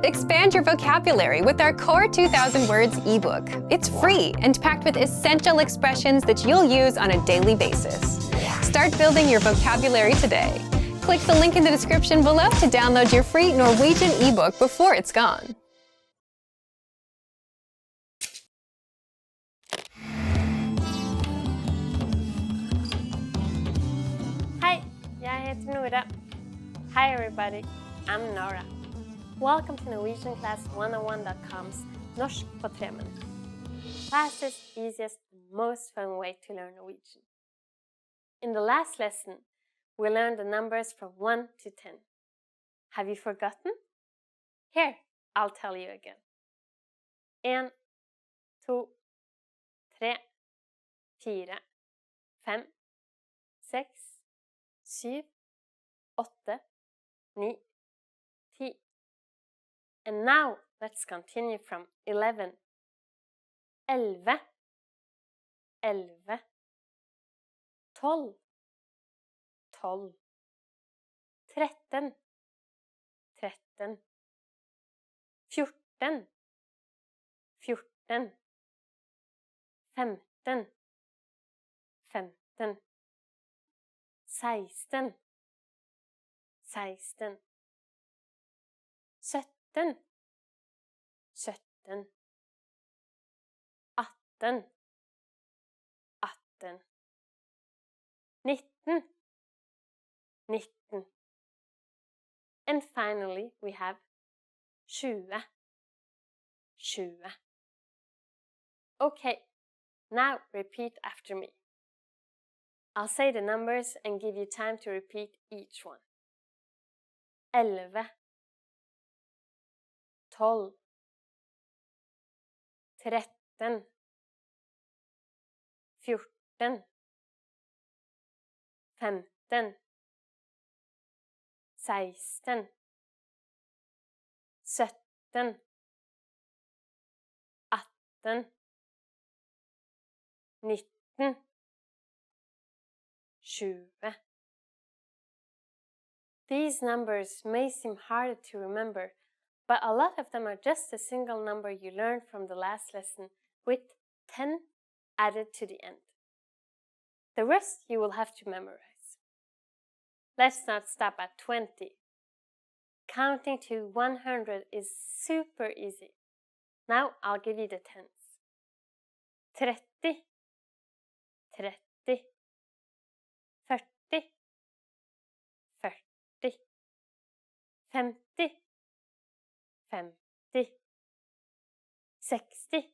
Expand your vocabulary with our Core 2000 Words ebook. It's free and packed with essential expressions that you'll use on a daily basis. Start building your vocabulary today. Click the link in the description below to download your free Norwegian ebook before it's gone. Hi, jeg heter Nora. Hi everybody, I'm Nora. Welcome to NorwegianClass101.com's Norsk på 3 minutter. Fastest, easiest, and most fun way to learn Norwegian. In the last lesson, we learned the numbers from 1 to 10. Have you forgotten? Here, I'll tell you again. 1, 2, 3, 4, 5, 6, 7, 8, 9, 10. And now, let's continue from 11. 11, 11, 12, 12, 13, 13, 14, 14, 15, 15, 16, 16, 17, 17, 18, 18, 19, 19. And finally, we have 20, 20. Okay, now repeat after me. I'll say the numbers and give you time to repeat each one. 11, 12, 13, 14, 15, 16, 17, 18, 19, 20. These numbers may seem harder to remember, but a lot of them are just a single number you learned from the last lesson with 10 added to the end. The rest you will have to memorize. Let's not stop at 20. Counting to 100 is super easy. Now I'll give you the tens. 30, 30, 40, 40, 50, 50, 60,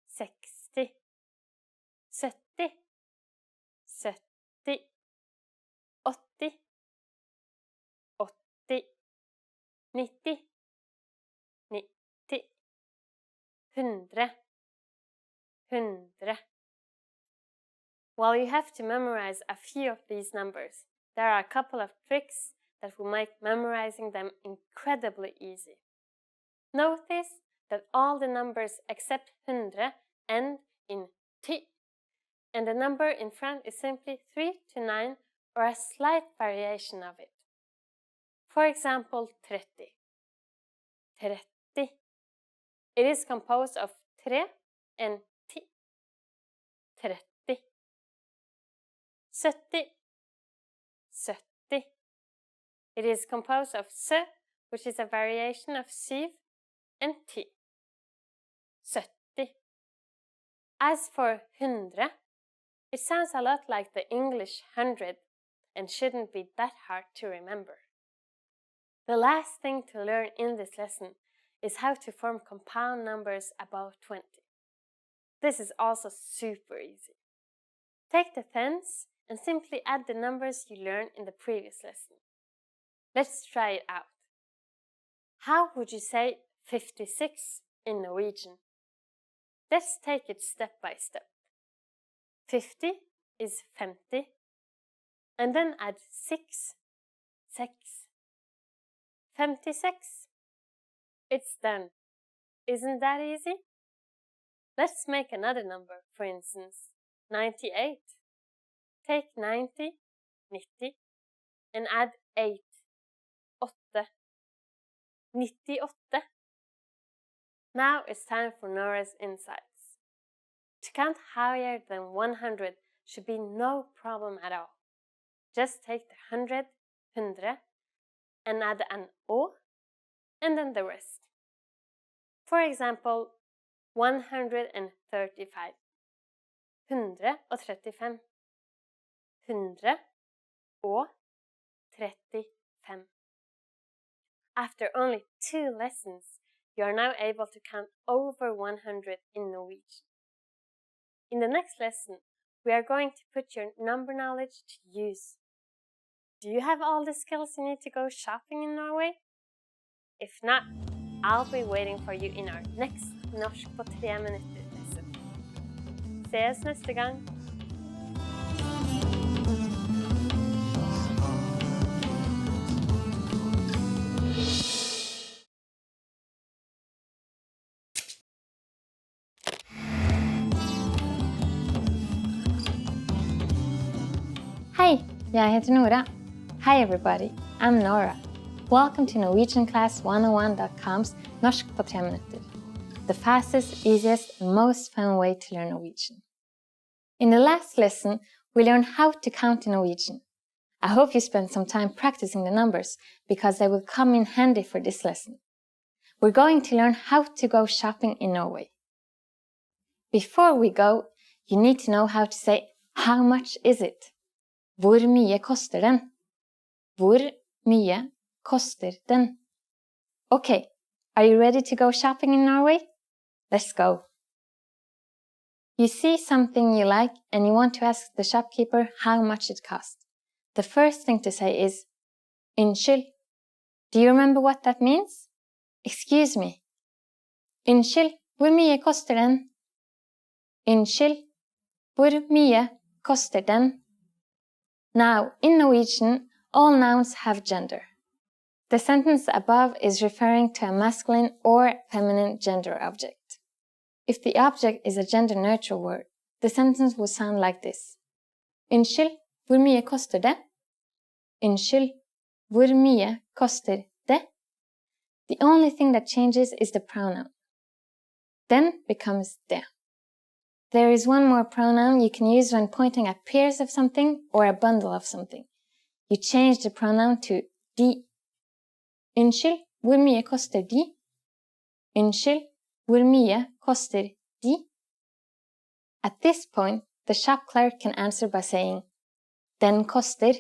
60, 70, 70, 80, 80, 90, 90, 100, 100. While you have to memorize a few of these numbers, there are a couple of tricks that will make memorizing them incredibly easy. Notice that all the numbers except 100 end in T, and the number in front is simply 3 to 9 or a slight variation of it. For example, 30. 30. It is composed of 3 and T. 30. 70. 70. It is composed of S, which is a variation of Syv and T. 70. As for 100, it sounds a lot like the English 100 and shouldn't be that hard to remember. The last thing to learn in this lesson is how to form compound numbers above 20. This is also super easy. Take the tens and simply add the numbers you learned in the previous lesson. Let's try it out. How would you say 56 in Norwegian? Let's take it step by step. 50 is 50, and then add 6, 6. 56. It's done. Isn't that easy? Let's make another number, for instance, 98. Take 90, 90, and add 8, 8. 98. Now it's time for Nora's insights. To count higher than 100 should be no problem at all. Just take the 100, 100, and add an å, and then the rest. For example, 135. 135. 135. After only 2 lessons, you are now able to count over 100 in Norwegian. In the next lesson, we are going to put your number knowledge to use. Do you have all the skills you need to go shopping in Norway? If not, I'll be waiting for you in our next Norsk på 3 minutter lesson. Ses neste gang! Hi, jeg heter Nora. Hi everybody, I'm Nora. Welcome to NorwegianClass101.com's Norsk på 3 minutter. The fastest, easiest, and most fun way to learn Norwegian. In the last lesson, we learned how to count in Norwegian. I hope you spent some time practicing the numbers because they will come in handy for this lesson. We're going to learn how to go shopping in Norway. Before we go, you need to know how to say how much is it? Hvor mye koster den? Hvor mye koster den? Okay, are you ready to go shopping in Norway? Let's go. You see something you like and you want to ask the shopkeeper how much it costs. The first thing to say is Unnskyld. Do you remember what that means? Excuse me. Unnskyld, hvor mye koster den? Unnskyld, hvor mye koster den? Now, in Norwegian, all nouns have gender. The sentence above is referring to a masculine or feminine gender object. If the object is a gender-neutral word, the sentence will sound like this. Unnskyld, hvor mye koster det? Unnskyld, hvor mye koster det? The only thing that changes is the pronoun. Den becomes det. There is one more pronoun you can use when pointing at pairs of something or a bundle of something. You change the pronoun to de. Unnskyld, hvor mye koster de? Unnskyld, hvor mye koster de? At this point, the shop clerk can answer by saying den koster,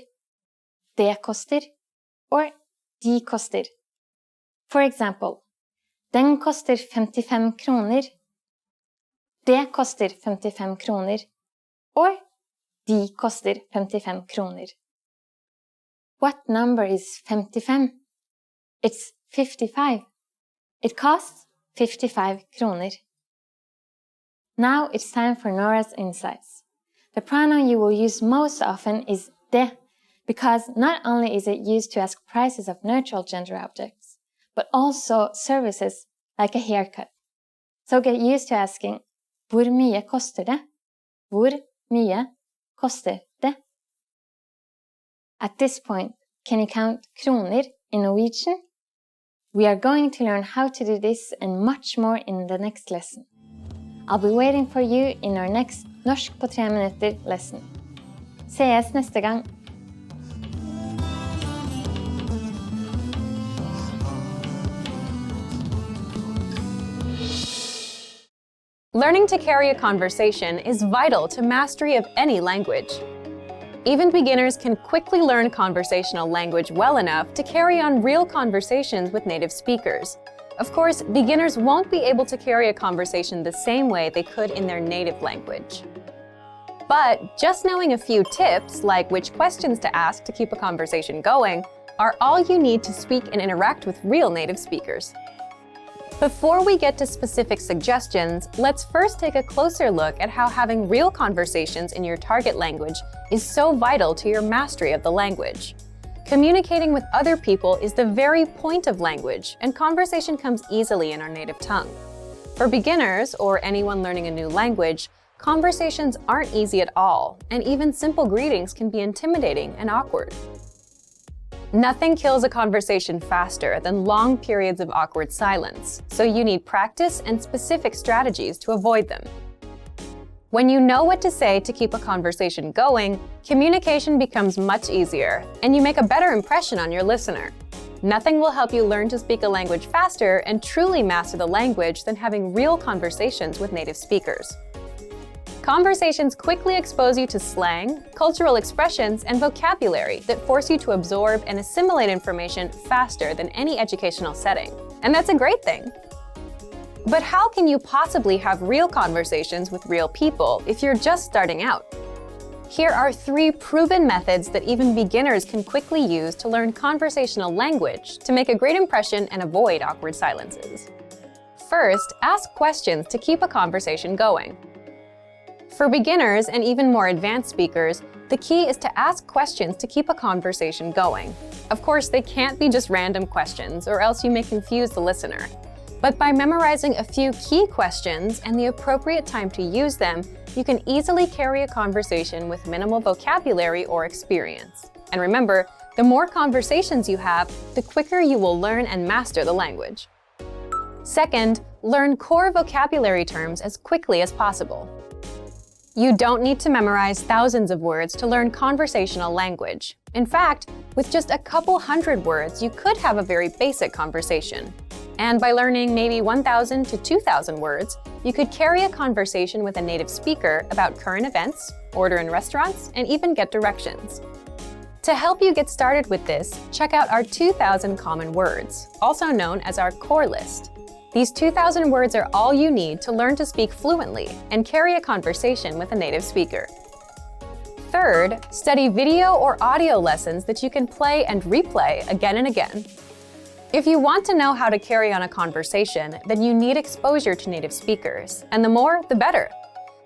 det koster, or de koster. For example, den koster 55 kroner. Det koster 55 kroner, or de koster 55 kroner. What number is 55? It's 55. It costs 55 kroner. Now it's time for Nora's insights. The pronoun you will use most often is det, because not only is it used to ask prices of neutral gender objects, but also services like a haircut. So get used to asking hvor mye koster det? Hvor mye koster det? At this point, can you count kroner in Norwegian? We are going to learn how to do this and much more in the next lesson. I'll be waiting for you in our next Norsk på 3 minutter lesson. Ses neste gang! Learning to carry a conversation is vital to mastery of any language. Even beginners can quickly learn conversational language well enough to carry on real conversations with native speakers. Of course, beginners won't be able to carry a conversation the same way they could in their native language. But just knowing a few tips, like which questions to ask to keep a conversation going, are all you need to speak and interact with real native speakers. Before we get to specific suggestions, let's first take a closer look at how having real conversations in your target language is so vital to your mastery of the language. Communicating with other people is the very point of language, and conversation comes easily in our native tongue. For beginners, or anyone learning a new language, conversations aren't easy at all, and even simple greetings can be intimidating and awkward. Nothing kills a conversation faster than long periods of awkward silence, so you need practice and specific strategies to avoid them. When you know what to say to keep a conversation going, communication becomes much easier, and you make a better impression on your listener. Nothing will help you learn to speak a language faster and truly master the language than having real conversations with native speakers. Conversations quickly expose you to slang, cultural expressions, and vocabulary that force you to absorb and assimilate information faster than any educational setting. And that's a great thing. But how can you possibly have real conversations with real people if you're just starting out? Here are 3 proven methods that even beginners can quickly use to learn conversational language to make a great impression and avoid awkward silences. First, ask questions to keep a conversation going. For beginners and even more advanced speakers, the key is to ask questions to keep a conversation going. Of course, they can't be just random questions, or else you may confuse the listener. But by memorizing a few key questions and the appropriate time to use them, you can easily carry a conversation with minimal vocabulary or experience. And remember, the more conversations you have, the quicker you will learn and master the language. Second, learn core vocabulary terms as quickly as possible. You don't need to memorize thousands of words to learn conversational language. In fact, with just a couple hundred words, you could have a very basic conversation. And by learning maybe 1,000 to 2,000 words, you could carry a conversation with a native speaker about current events, order in restaurants, and even get directions. To help you get started with this, check out our 2,000 common words, also known as our core list. These 2,000 words are all you need to learn to speak fluently and carry a conversation with a native speaker. Third, study video or audio lessons that you can play and replay again and again. If you want to know how to carry on a conversation, then you need exposure to native speakers, and the more, the better.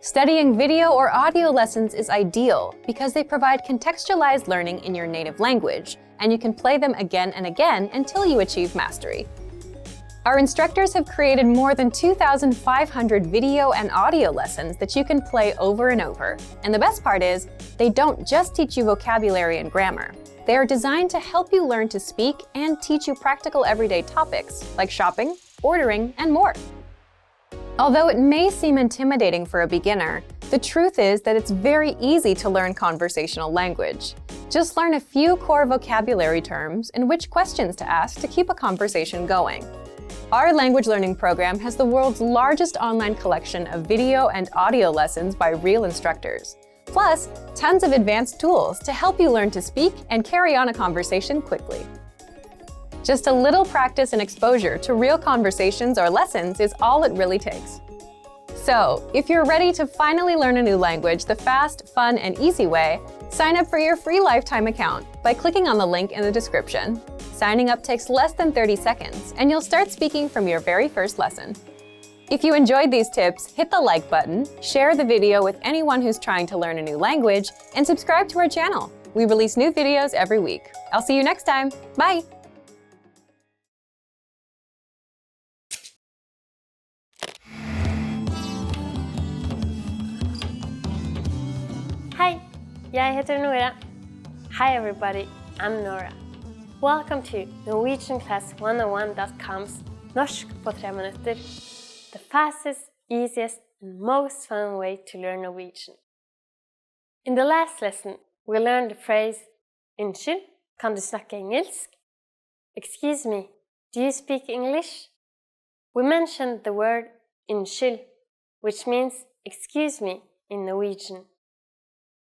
Studying video or audio lessons is ideal because they provide contextualized learning in your native language, and you can play them again and again until you achieve mastery. Our instructors have created more than 2,500 video and audio lessons that you can play over and over. And the best part is, they don't just teach you vocabulary and grammar. They are designed to help you learn to speak and teach you practical everyday topics like shopping, ordering, and more. Although it may seem intimidating for a beginner, the truth is that it's very easy to learn conversational language. Just learn a few core vocabulary terms and which questions to ask to keep a conversation going. Our language learning program has the world's largest online collection of video and audio lessons by real instructors, plus tons of advanced tools to help you learn to speak and carry on a conversation quickly. Just a little practice and exposure to real conversations or lessons is all it really takes. So, if you're ready to finally learn a new language the fast, fun, and easy way, sign up for your free lifetime account by clicking on the link in the description. Signing up takes less than 30 seconds, and you'll start speaking from your very first lesson. If you enjoyed these tips, hit the like button, share the video with anyone who's trying to learn a new language, and subscribe to our channel. We release new videos every week. I'll see you next time. Bye! Hei, jeg heter Nora. Hi everybody, I'm Nora. Welcome to NorwegianClass101.com's Norsk på 3 minutter, the fastest, easiest, and most fun way to learn Norwegian. In the last lesson, we learned the phrase Unnskyld, kan du snakke engelsk? Excuse me, do you speak English? We mentioned the word Unnskyld, which means excuse me in Norwegian.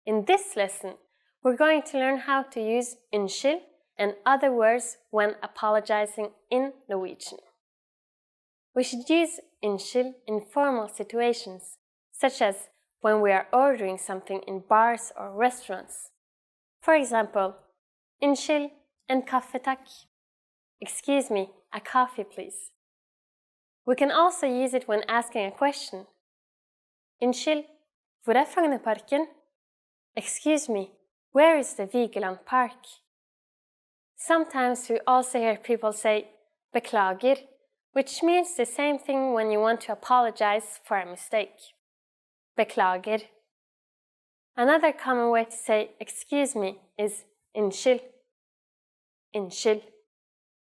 In this lesson, we're going to learn how to use Unnskyld and other words when apologizing in Norwegian. We should use Unnskyld in formal situations, such as when we are ordering something in bars or restaurants. For example, Unnskyld, en kaffe takk. Excuse me, a coffee please. We can also use it when asking a question. Unnskyld, hvor Frognerparken? Excuse me, where is the Vigeland Park? Sometimes we also hear people say beklager, which means the same thing when you want to apologize for a mistake. Beklager. Another common way to say excuse me is unnskyld. unnskyld.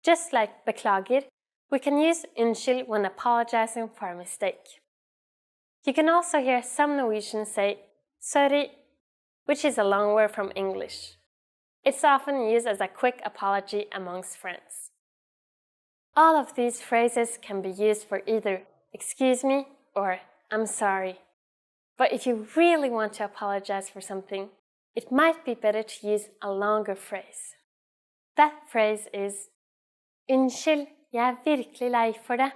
Just like beklager, we can use unnskyld when apologizing for a mistake. You can also hear some Norwegians say sorry, which is a long word from English. It's often used as a quick apology amongst friends. All of these phrases can be used for either excuse me or I'm sorry. But if you really want to apologize for something, it might be better to use a longer phrase. That phrase is unnskyld, jeg virkelig lei for det.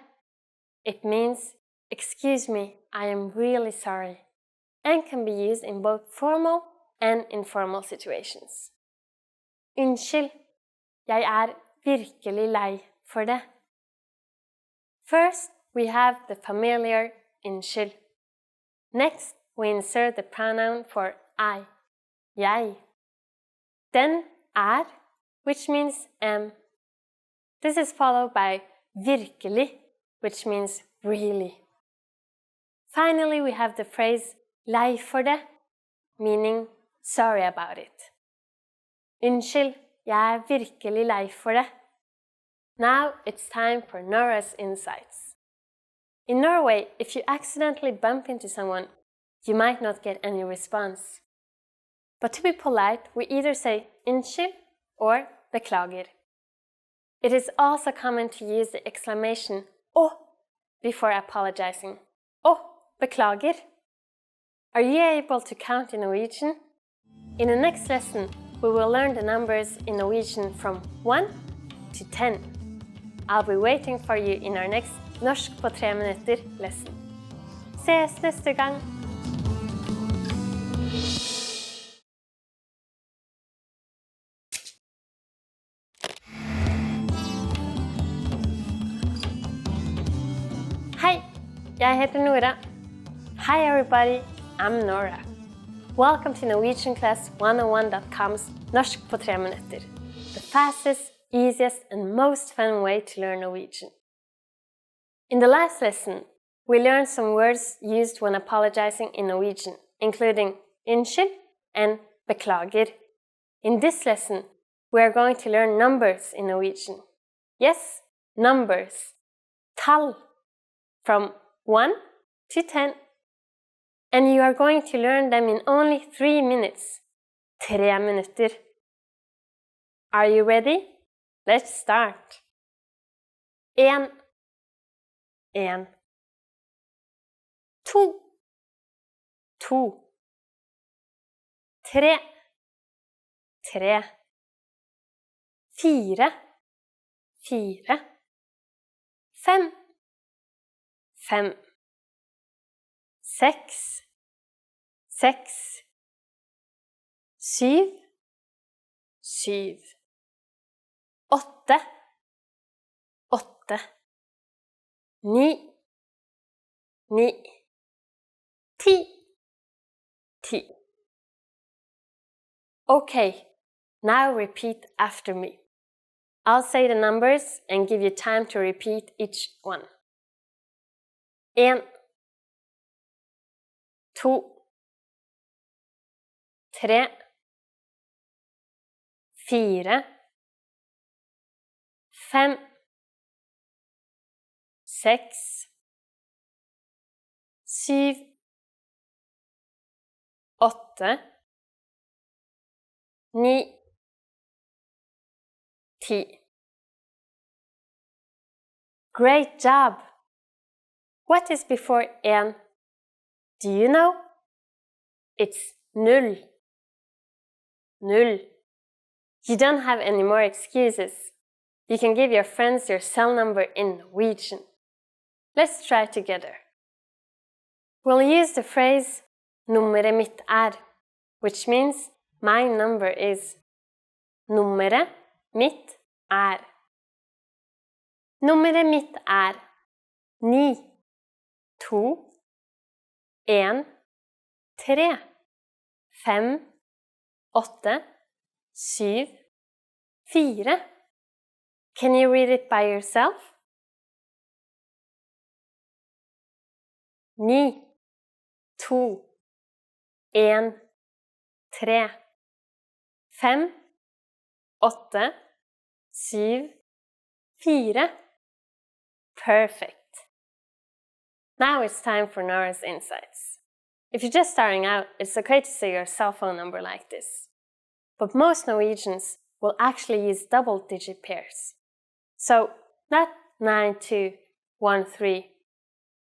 It means excuse me, I am really sorry, and can be used in both formal and informal situations. Unnskyld, jeg virkelig lei for det. First, we have the familiar unnskyld. Next, we insert the pronoun for I, jeg. Then which means am. This is followed by virkelig, which means really. Finally, we have the phrase lei for det, meaning sorry about it. Unnskyld, jeg virkelig lei for det. Now it's time for Nora's insights. In Norway, if you accidentally bump into someone, you might not get any response. But to be polite, we either say unnskyld or beklager. It is also common to use the exclamation «Å» before apologizing. «Å, beklager». Are you able to count in Norwegian? In the next lesson, we will learn the numbers in Norwegian from 1 to 10. I'll be waiting for you in our next Norsk på 3 minutter lesson. Ses neste gang! Hei, jeg heter Nora. Hi everybody, I'm Nora. Welcome to NorwegianClass101.com's Norsk på 3 minutter. The fastest, easiest and most fun way to learn Norwegian. In the last lesson, we learned some words used when apologizing in Norwegian, including unnskyld and beklager. In this lesson, we are going to learn numbers in Norwegian. Yes, numbers. Tall. From 1 to 10. And you are going to learn them in only 3 minutes. 3 minutter. Are you ready? Let's start. 1. 1. 2. 2. 3. 3. 4. 4. 5. 5. 6. 6. 7. 7. 8. 8. 9. 9. 10. 10. Okay, now repeat after me. I'll say the numbers and give you time to repeat each one. 1. 2. 3. 4. 5. 6. 7. 8. 9. 10. Great job! What is before 1? Do you know? It's 0. 0. You don't have any more excuses. You can give your friends your cell number in Norwegian. Let's try together. We'll use the phrase nummeret mitt which means my number is. Nummeret mitt Nummeret mitt 9, 2, 1, 3, 5, 8, 7, 4. Can you read it by yourself? 9, 2, 1, 3, 5, 8, 7, 4. Perfect. Now it's time for Nora's insights. If you're just starting out, it's okay to say your cell phone number like this. But most Norwegians will actually use double-digit pairs. So, not 9213,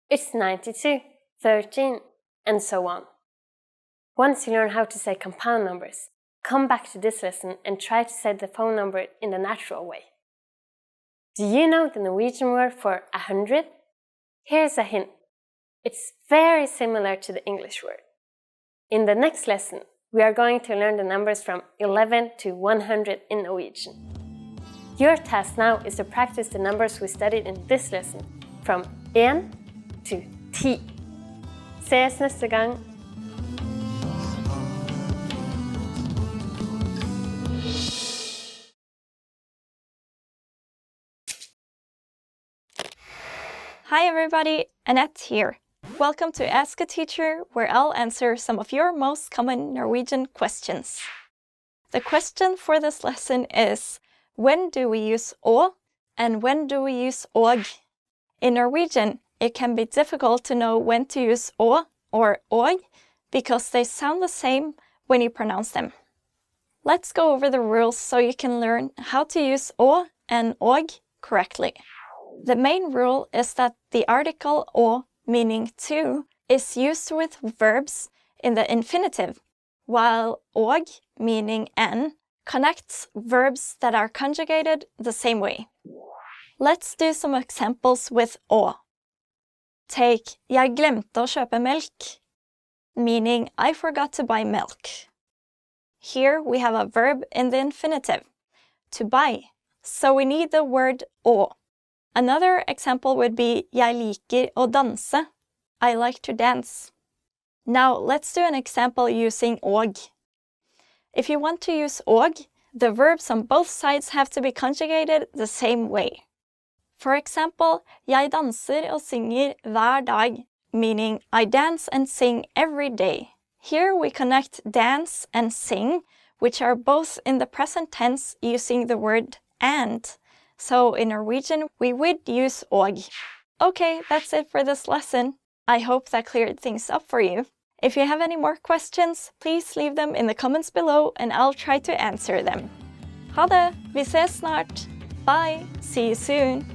it's 92, 13, and so on. Once you learn how to say compound numbers, come back to this lesson and try to say the phone number in the natural way. Do you know the Norwegian word for 100? Here's a hint. It's very similar to the English word. In the next lesson, we are going to learn the numbers from 11 to 100 in Norwegian. Your task now is to practice the numbers we studied in this lesson from 1 to 10. Ses neste gang. Hi everybody, Annette here. Welcome to Ask a Teacher, where I'll answer some of your most common Norwegian questions. The question for this lesson is, when do we use å and when do we use og? In Norwegian, it can be difficult to know when to use å or og because they sound the same when you pronounce them. Let's go over the rules so you can learn how to use å and og correctly. The main rule is that the article å, meaning to, is used with verbs in the infinitive, while og, meaning and, connects verbs that are conjugated the same way. Let's do some examples with å. Take, jeg glemte å kjøpe melk, meaning I forgot to buy milk. Here we have a verb in the infinitive, to buy, so we need the word å. Another example would be jeg liker å danse. I like to dance. Now let's do an example using og. If you want to use og, the verbs on both sides have to be conjugated the same way. For example, jeg danser og synger hver dag, meaning I dance and sing every day. Here we connect dance and sing, which are both in the present tense using the word and. So in Norwegian, we would use og. Okay, that's it for this lesson. I hope that cleared things up for you. If you have any more questions, please leave them in the comments below and I'll try to answer them. Ha det! Vi ses snart! Bye! See you soon!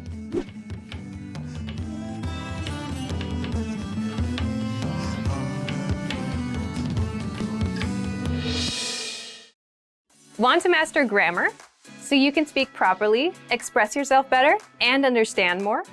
Want to master grammar so you can speak properly, express yourself better, and understand more?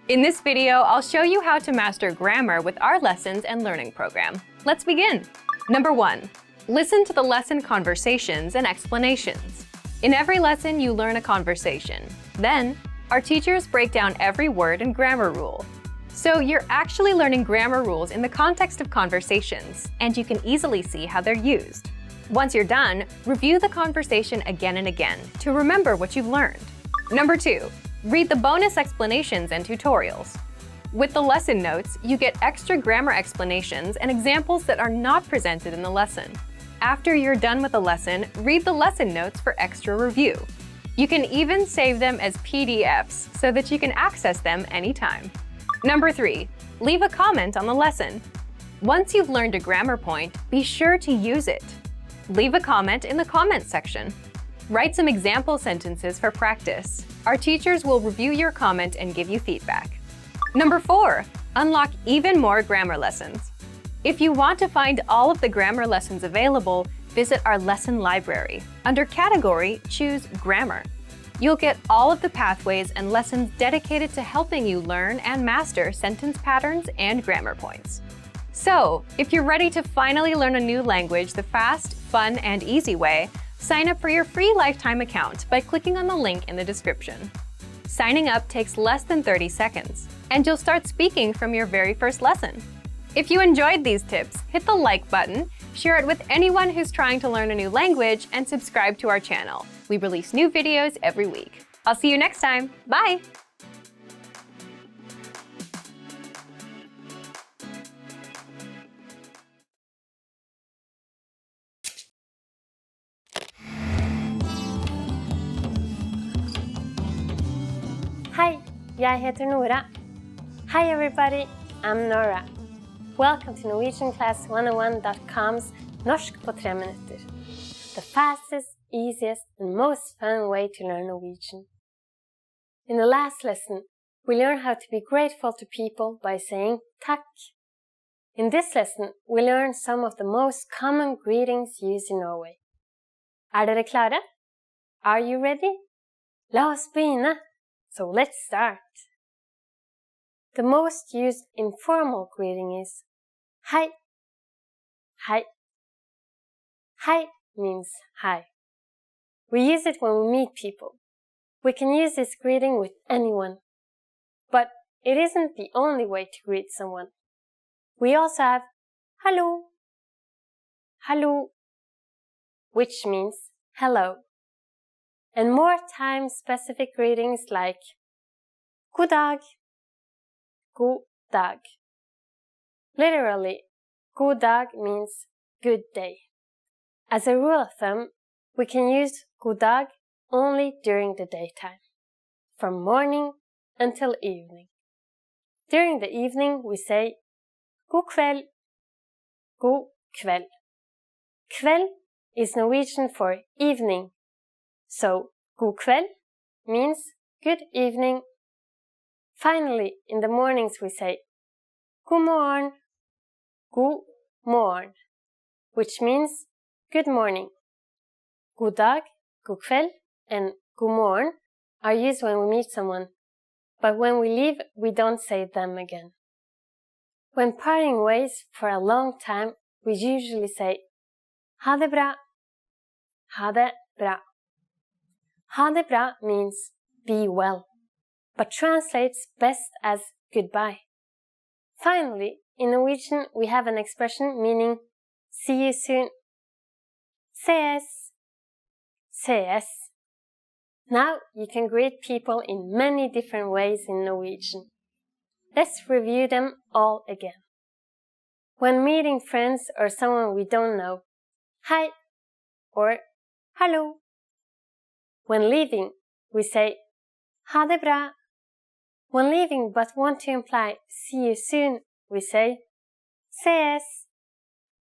In this video, I'll show you how to master grammar with our lessons and learning program. Let's begin. Number 1, listen to the lesson conversations and explanations. In every lesson, you learn a conversation. Then, our teachers break down every word and grammar rule. So you're actually learning grammar rules in the context of conversations, and you can easily see how they're used. Once you're done, review the conversation again and again to remember what you've learned. Number 2, read the bonus explanations and tutorials. With the lesson notes, you get extra grammar explanations and examples that are not presented in the lesson. After you're done with the lesson, read the lesson notes for extra review. You can even save them as PDFs so that you can access them anytime. Number 3, leave a comment on the lesson. Once you've learned a grammar point, be sure to use it. Leave a comment in the comments section. Write some example sentences for practice. Our teachers will review your comment and give you feedback. Number 4, unlock even more grammar lessons. If you want to find all of the grammar lessons available, visit our lesson library. Under Category, choose Grammar. You'll get all of the pathways and lessons dedicated to helping you learn and master sentence patterns and grammar points. So, if you're ready to finally learn a new language the fast, fun, and easy way, sign up for your free lifetime account by clicking on the link in the description. Signing up takes less than 30 seconds, and you'll start speaking from your very first lesson. If you enjoyed these tips, hit the like button, share it with anyone who's trying to learn a new language, and subscribe to our channel. We release new videos every week. I'll see you next time. Bye! jeg heter Nora. Hi everybody, I'm Nora. Welcome to NorwegianClass101.com's Norsk på 3 minutter. The fastest, easiest and most fun way to learn Norwegian. In the last lesson, we learned how to be grateful to people by saying takk. In this lesson, we learned some of the most common greetings used in Norway. Dere klare? Are you ready? La oss begynne! So let's start. The most used informal greeting is hei. Hei. Hei means hi. We use it when we meet people. We can use this greeting with anyone. But it isn't the only way to greet someone. We also have hallo. Hallo, which means hello. And more time-specific greetings like god dag. God dag. Literally, god dag means good day. As a rule of thumb, we can use god dag only during the daytime, from morning until evening. During the evening, we say god kveld. God kveld. Kveld is Norwegian for evening. So, god kveld means good evening. Finally, in the mornings we say god morgen. God morgen, which means good morning. God dag, god kveld, and god morgen are used when we meet someone, but when we leave, we don't say them again. When parting ways for a long time, we usually say ha det bra. Ha det bra. Ha det bra means be well, but translates best as goodbye. Finally, in Norwegian, we have an expression meaning see you soon. Ses. Ses. Now you can greet people in many different ways in Norwegian. Let's review them all again. When meeting friends or someone we don't know, hei or hallo. When leaving, we say ha det bra. When leaving but want to imply see you soon, we say ses.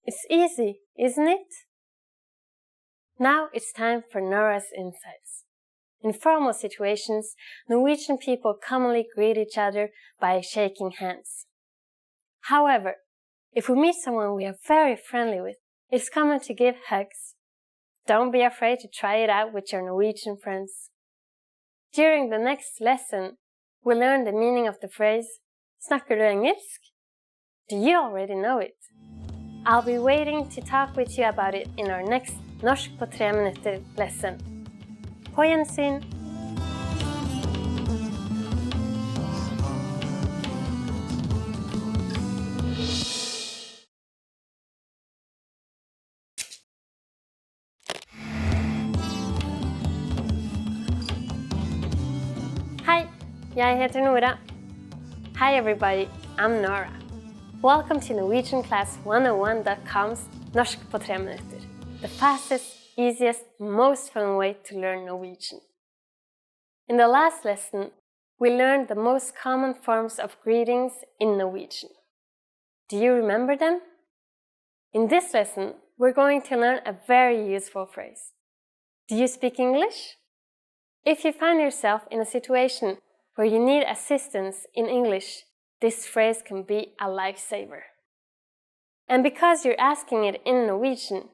It's easy, isn't it? Now it's time for Nora's insights. In formal situations, Norwegian people commonly greet each other by shaking hands. However, if we meet someone we are very friendly with, it's common to give hugs. Don't be afraid to try it out with your Norwegian friends. During the next lesson, we'll learn the meaning of the phrase Snakker du engelsk? Do you already know it? I'll be waiting to talk with you about it in our next Norsk på 3 minutter lesson. På gjensyn! Hi, jeg heter Nora. Hi everybody, I'm Nora. Welcome to NorwegianClass101.com's Norsk på 3 minutter. The fastest, easiest, most fun way to learn Norwegian. In the last lesson, we learned the most common forms of greetings in Norwegian. Do you remember them? In this lesson, we're going to learn a very useful phrase. Do you speak English? If you find yourself in a situation where you need assistance in English, this phrase can be a lifesaver. And because you're asking it in Norwegian,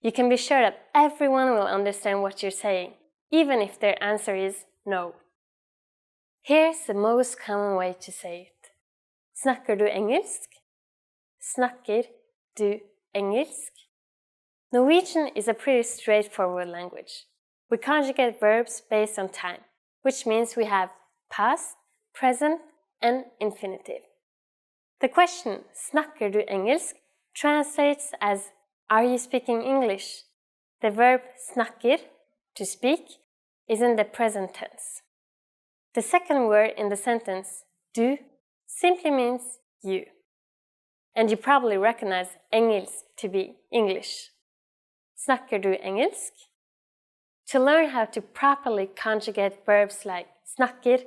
you can be sure that everyone will understand what you're saying, even if their answer is no. Here's the most common way to say it. Snakker du engelsk? Snakker du engelsk? Norwegian is a pretty straightforward language. We conjugate verbs based on time, which means we have past, present, and infinitive. The question, snakker du engelsk, translates as are you speaking English? The verb snakker, to speak, is in the present tense. The second word in the sentence, du, simply means you. And you probably recognize engelsk to be English. Snakker du engelsk? To learn how to properly conjugate verbs like snakker,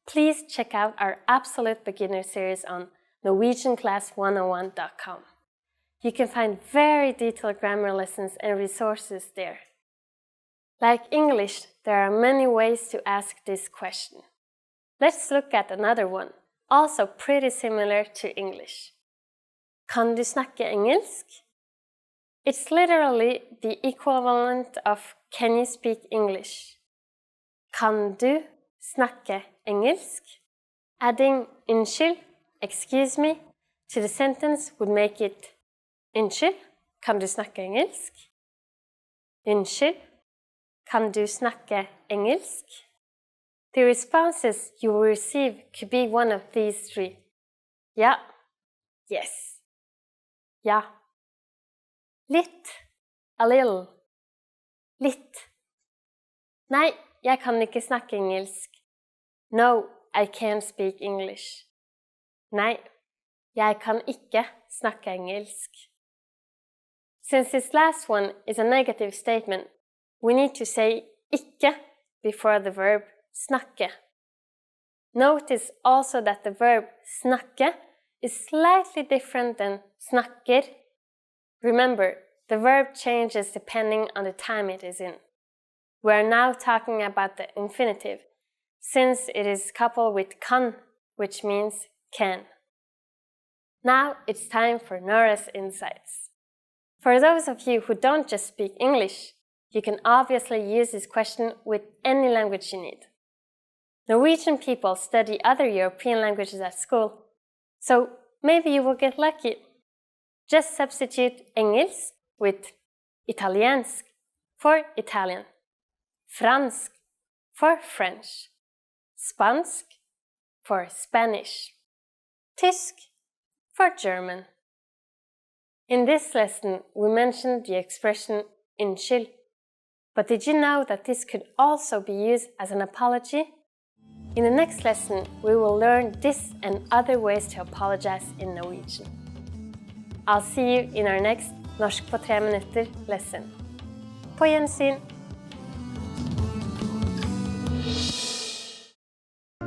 please check out our Absolute Beginner series on NorwegianClass101.com. You can find very detailed grammar lessons and resources there. Like English, there are many ways to ask this question. Let's look at another one, also pretty similar to English. Kan du snakke engelsk? It's literally the equivalent of can you speak English? Kan du snakke engelsk? Adding unnskyld, excuse me, to the sentence would make it unnskyld, kan du snakke engelsk? Unnskyld, kan du snakke engelsk? The responses you will receive could be one of these three. Ja, yes, ja. Litt, a little, litt. Nei, jeg kan ikke snakke engelsk. No, I can't speak English. Nei, jeg kan ikke snakke engelsk. Since this last one is a negative statement, we need to say ikke before the verb snakke. Notice also that the verb snakke is slightly different than snakker. Remember, the verb changes depending on the time it is in. We are now talking about the infinitive, since it is coupled with kan, which means can. Now it's time for Nora's insights. For those of you who don't just speak English, you can obviously use this question with any language you need. Norwegian people study other European languages at school, so maybe you will get lucky. Just substitute engelsk with italiensk for Italian, fransk for French, spansk for Spanish, tysk for German. In this lesson, we mentioned the expression unnskyld, but did you know that this could also be used as an apology? In the next lesson, we will learn this and other ways to apologize in Norwegian. I'll see you in our next Norsk på 3 minutter lesson. På gjensyn!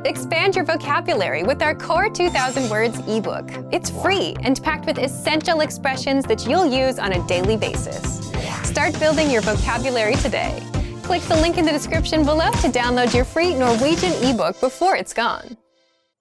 Expand your vocabulary with our Core 2000 Words ebook. It's free and packed with essential expressions that you'll use on a daily basis. Start building your vocabulary today. Click the link in the description below to download your free Norwegian ebook before it's gone.